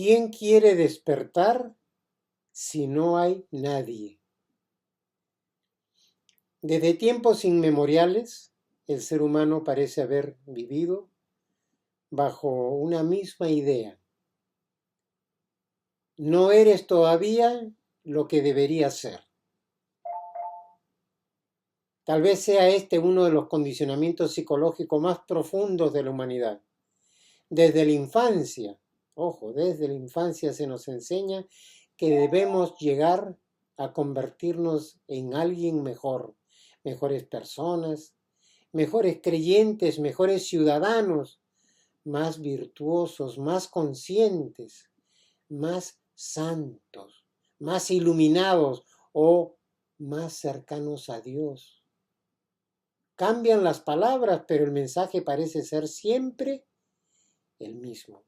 ¿Quién quiere despertar si no hay nadie? Desde tiempos inmemoriales, el ser humano parece haber vivido bajo una misma idea. No eres todavía lo que deberías ser. Tal vez sea este uno de los condicionamientos psicológicos más profundos de la humanidad. Desde la infancia, ojo, desde la infancia se nos enseña que debemos llegar a convertirnos en alguien mejor, mejores personas, mejores creyentes, mejores ciudadanos, más virtuosos, más conscientes, más santos, más iluminados o más cercanos a Dios. Cambian las palabras, pero el mensaje parece ser siempre el mismo.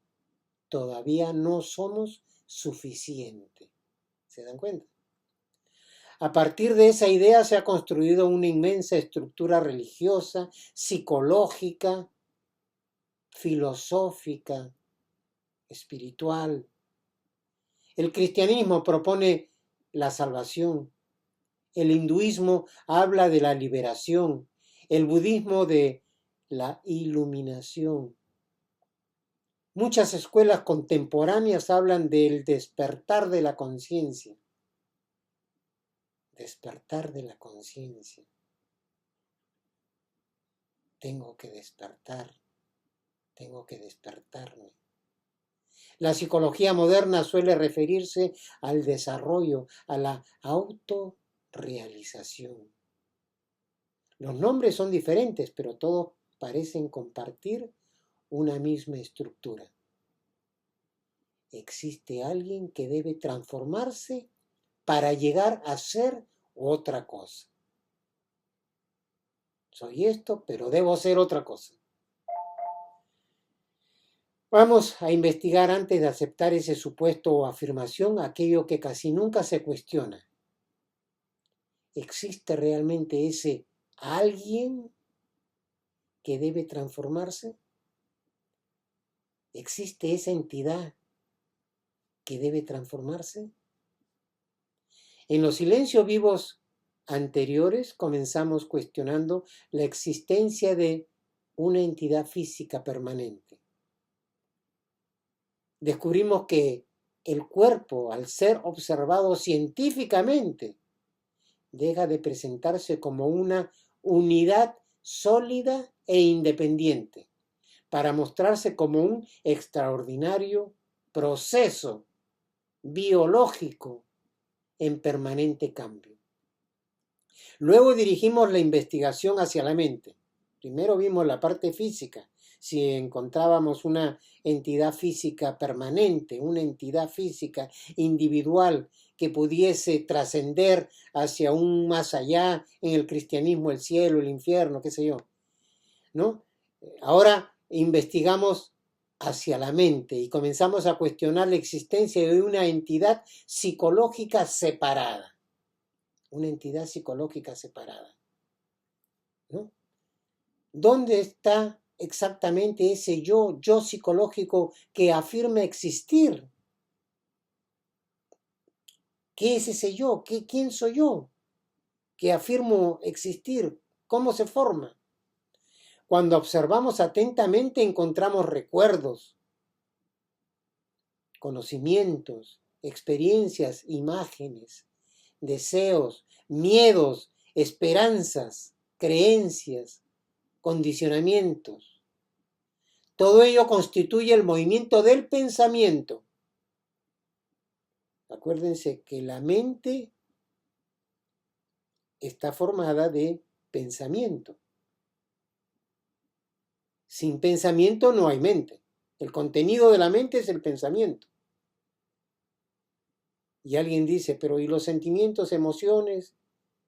Todavía no somos suficientes. ¿Se dan cuenta? A partir de esa idea se ha construido una inmensa estructura religiosa, psicológica, filosófica, espiritual. El cristianismo propone la salvación. El hinduismo habla de la liberación. El budismo de la iluminación. Muchas escuelas contemporáneas hablan del despertar de la conciencia. Despertar de la conciencia. Tengo que despertar. Tengo que despertarme. La psicología moderna suele referirse al desarrollo, a la autorrealización. Los nombres son diferentes, pero todos parecen compartir una misma estructura. Existe alguien que debe transformarse para llegar a ser otra cosa. Soy esto, pero debo ser otra cosa. Vamos a investigar antes de aceptar ese supuesto o afirmación aquello que casi nunca se cuestiona. ¿Existe realmente ese alguien que debe transformarse? ¿Existe esa entidad que debe transformarse? En los silencios vivos anteriores comenzamos cuestionando la existencia de una entidad física permanente. Descubrimos que el cuerpo, al ser observado científicamente, deja de presentarse como una unidad sólida e independiente, para mostrarse como un extraordinario proceso biológico en permanente cambio. Luego dirigimos la investigación hacia la mente. Primero vimos la parte física, si encontrábamos una entidad física permanente, una entidad física individual que pudiese trascender hacia un más allá, en el cristianismo, el cielo, el infierno, qué sé yo, ¿no? Ahora investigamos hacia la mente y comenzamos a cuestionar la existencia de una entidad psicológica separada. Una entidad psicológica separada, ¿no? ¿Dónde está exactamente ese yo psicológico que afirma existir? ¿Qué es ese yo? ¿Quién soy yo que afirmo existir? ¿Cómo se forma? Cuando observamos atentamente encontramos recuerdos, conocimientos, experiencias, imágenes, deseos, miedos, esperanzas, creencias, condicionamientos. Todo ello constituye el movimiento del pensamiento. Acuérdense que la mente está formada de pensamiento. Sin pensamiento no hay mente. El contenido de la mente es el pensamiento. Y alguien dice, pero ¿y los sentimientos, emociones?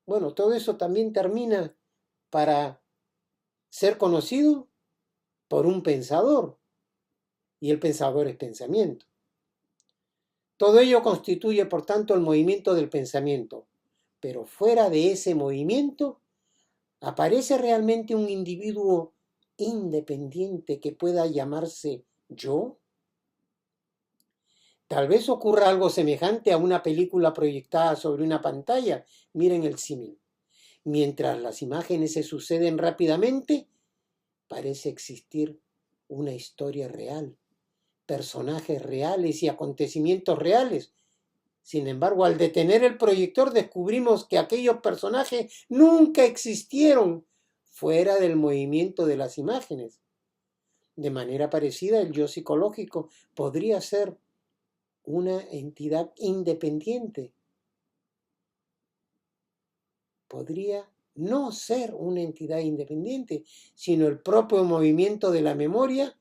Bueno, todo eso también termina para ser conocido por un pensador. Y el pensador es pensamiento. Todo ello constituye, por tanto, el movimiento del pensamiento. Pero fuera de ese movimiento, ¿aparece realmente un individuo independiente que pueda llamarse yo? Tal vez ocurra algo semejante a una película proyectada sobre una pantalla. Miren el símil. Mientras las imágenes se suceden rápidamente, parece existir una historia real, personajes reales y acontecimientos reales. Sin embargo, al detener el proyector descubrimos que aquellos personajes nunca existieron fuera del movimiento de las imágenes. De manera parecida, el yo psicológico podría ser una entidad independiente. Podría no ser una entidad independiente, sino el propio movimiento de la memoria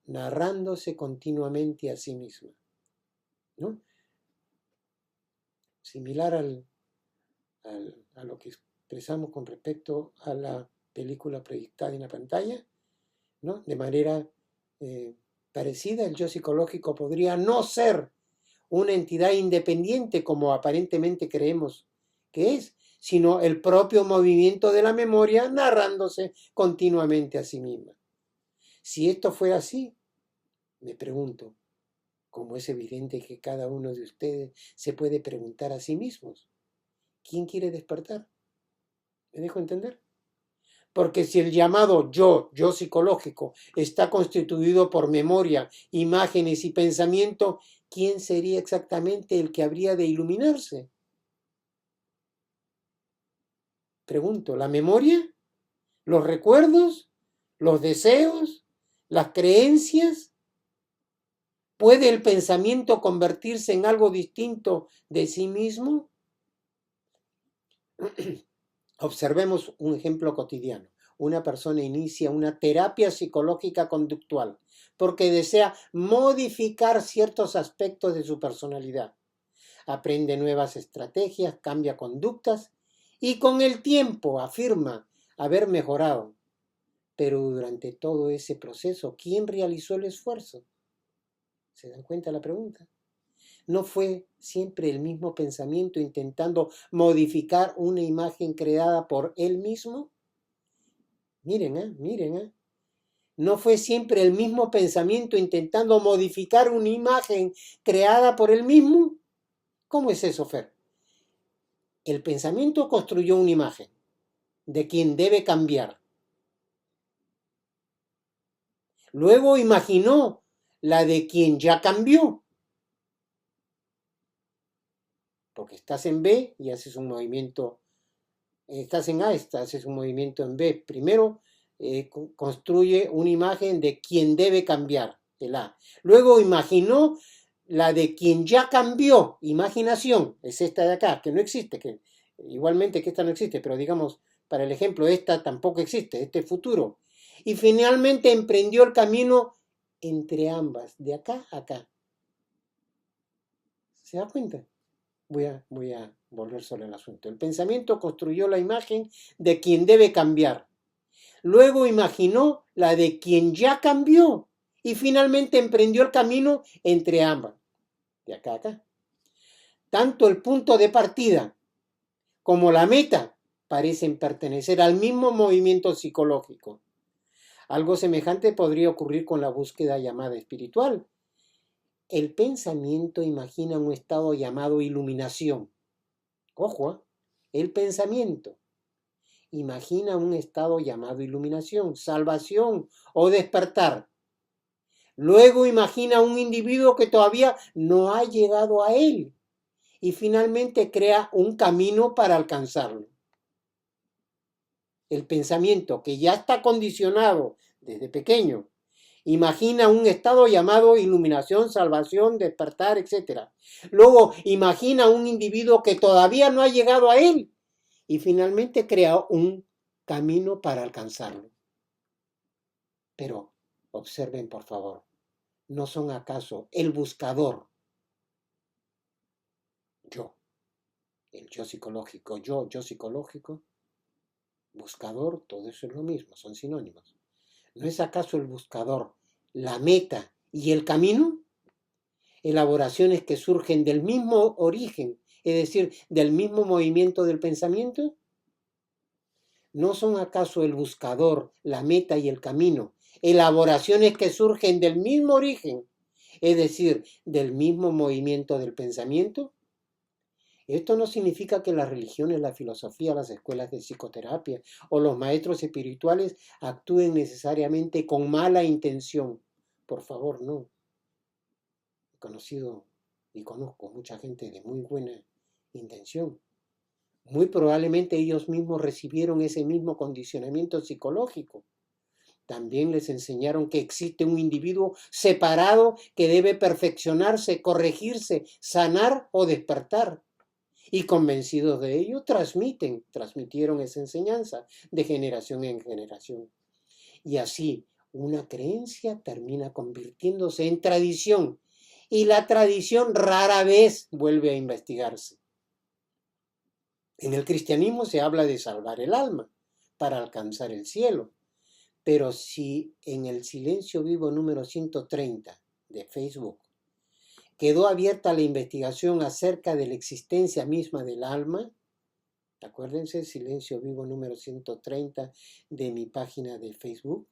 narrándose continuamente a sí misma, ¿no? Similar a lo que expresamos con respecto a la película proyectada en la pantalla, ¿no? De manera parecida, el yo psicológico podría no ser una entidad independiente como aparentemente creemos que es, sino el propio movimiento de la memoria narrándose continuamente a sí misma. Si esto fuera así, me pregunto, como es evidente que cada uno de ustedes se puede preguntar a sí mismos, ¿quién quiere despertar? ¿Me dejo entender? Porque si el llamado yo psicológico, está constituido por memoria, imágenes y pensamiento, ¿quién sería exactamente el que habría de iluminarse? Pregunto, ¿la memoria? ¿Los recuerdos? ¿Los deseos? ¿Las creencias? ¿Puede el pensamiento convertirse en algo distinto de sí mismo? Observemos un ejemplo cotidiano. Una persona inicia una terapia psicológica conductual porque desea modificar ciertos aspectos de su personalidad. Aprende nuevas estrategias, cambia conductas y con el tiempo afirma haber mejorado. Pero durante todo ese proceso, ¿quién realizó el esfuerzo? ¿Se dan cuenta la pregunta? ¿No fue siempre el mismo pensamiento intentando modificar una imagen creada por él mismo? Miren, miren. ¿No fue siempre el mismo pensamiento intentando modificar una imagen creada por él mismo? ¿Cómo es eso, Fer? El pensamiento construyó una imagen de quien debe cambiar. Luego imaginó la de quien ya cambió. Porque estás en B y haces un movimiento, estás en A, haces un movimiento en B. Primero construye una imagen de quien debe cambiar, el A. Luego imaginó la de quien ya cambió, imaginación, es esta de acá, que no existe, que igualmente que esta no existe, pero digamos, para el ejemplo, esta tampoco existe, este futuro. Y finalmente emprendió el camino entre ambas, de acá a acá. ¿Se da cuenta? Voy a volver sobre el asunto. El pensamiento construyó la imagen de quien debe cambiar. Luego imaginó la de quien ya cambió. Y finalmente emprendió el camino entre ambas. De acá a acá. Tanto el punto de partida como la meta parecen pertenecer al mismo movimiento psicológico. Algo semejante podría ocurrir con la búsqueda llamada espiritual. El pensamiento imagina un estado llamado iluminación. Ojo, el pensamiento imagina un estado llamado iluminación, salvación o despertar. Luego imagina un individuo que todavía no ha llegado a él y finalmente crea un camino para alcanzarlo. El pensamiento, que ya está condicionado desde pequeño, imagina un estado llamado iluminación, salvación, despertar, etc. Luego imagina un individuo que todavía no ha llegado a él y finalmente crea un camino para alcanzarlo. Pero observen, por favor, ¿no son acaso el buscador, yo, el yo psicológico, yo psicológico, buscador, todo eso es lo mismo, son sinónimos? ¿No es acaso el buscador la meta y el camino? Elaboraciones que surgen del mismo origen, es decir, del mismo movimiento del pensamiento. ¿No son acaso el buscador, la meta y el camino elaboraciones que surgen del mismo origen, es decir, del mismo movimiento del pensamiento? Esto no significa que las religiones, la filosofía, las escuelas de psicoterapia o los maestros espirituales actúen necesariamente con mala intención. Por favor, no. He conocido y conozco mucha gente de muy buena intención. Muy probablemente ellos mismos recibieron ese mismo condicionamiento psicológico. También les enseñaron que existe un individuo separado que debe perfeccionarse, corregirse, sanar o despertar. Y convencidos de ello, transmitieron esa enseñanza de generación en generación. Y así, una creencia termina convirtiéndose en tradición. Y la tradición rara vez vuelve a investigarse. En el cristianismo se habla de salvar el alma para alcanzar el cielo. Pero si en el Silencio Vivo número 130 de Facebook quedó abierta la investigación acerca de la existencia misma del alma, acuérdense, Silencio Vivo número 130 de mi página de Facebook,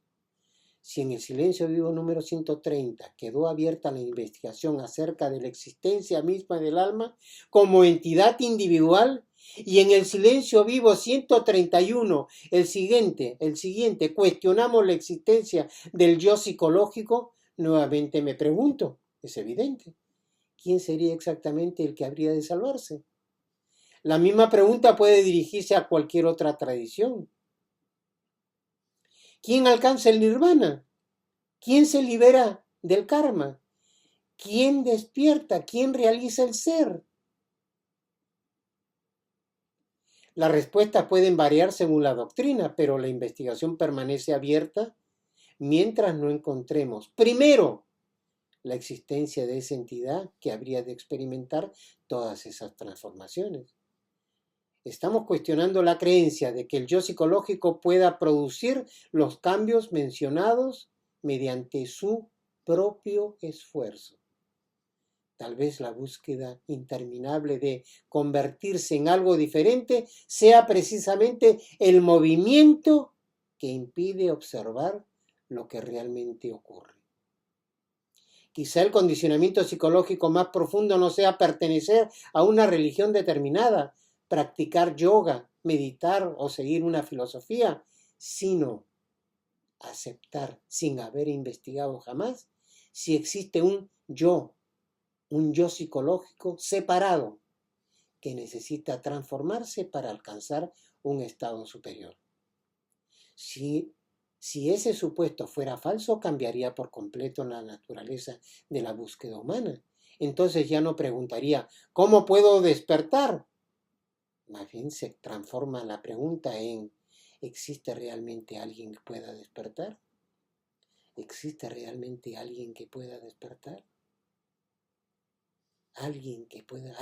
si en el Silencio Vivo número 130 quedó abierta la investigación acerca de la existencia misma del alma como entidad individual, y en el Silencio Vivo 131, el siguiente, cuestionamos la existencia del yo psicológico, nuevamente me pregunto, es evidente, ¿quién sería exactamente el que habría de salvarse? La misma pregunta puede dirigirse a cualquier otra tradición. ¿Quién alcanza el nirvana? ¿Quién se libera del karma? ¿Quién despierta? ¿Quién realiza el ser? Las respuestas pueden variar según la doctrina, pero la investigación permanece abierta mientras no encontremos, primero, la existencia de esa entidad que habría de experimentar todas esas transformaciones. Estamos cuestionando la creencia de que el yo psicológico pueda producir los cambios mencionados mediante su propio esfuerzo. Tal vez la búsqueda interminable de convertirse en algo diferente sea precisamente el movimiento que impide observar lo que realmente ocurre. Quizá el condicionamiento psicológico más profundo no sea pertenecer a una religión determinada, practicar yoga, meditar o seguir una filosofía, sino aceptar sin haber investigado jamás si existe un yo psicológico separado que necesita transformarse para alcanzar un estado superior. Si ese supuesto fuera falso, cambiaría por completo la naturaleza de la búsqueda humana. Entonces ya no preguntaría, ¿cómo puedo despertar? Más bien se transforma la pregunta en, ¿existe realmente alguien que pueda despertar? ¿Existe realmente alguien que pueda despertar? Alguien que pueda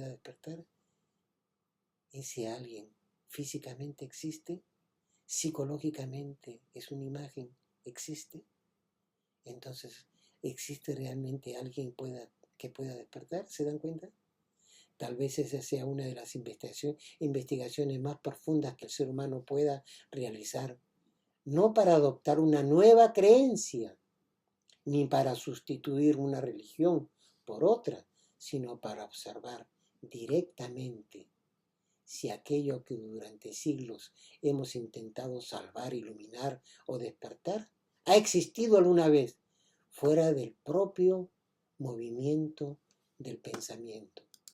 despertar. Ese alguien físicamente existe, psicológicamente es una imagen, existe. Entonces, ¿existe realmente alguien que pueda despertar? ¿Se dan cuenta? Tal vez esa sea una de las investigaciones más profundas que el ser humano pueda realizar, no para adoptar una nueva creencia, ni para sustituir una religión por otra, sino para observar directamente si aquello que durante siglos hemos intentado salvar, iluminar o despertar ha existido alguna vez fuera del propio movimiento del pensamiento.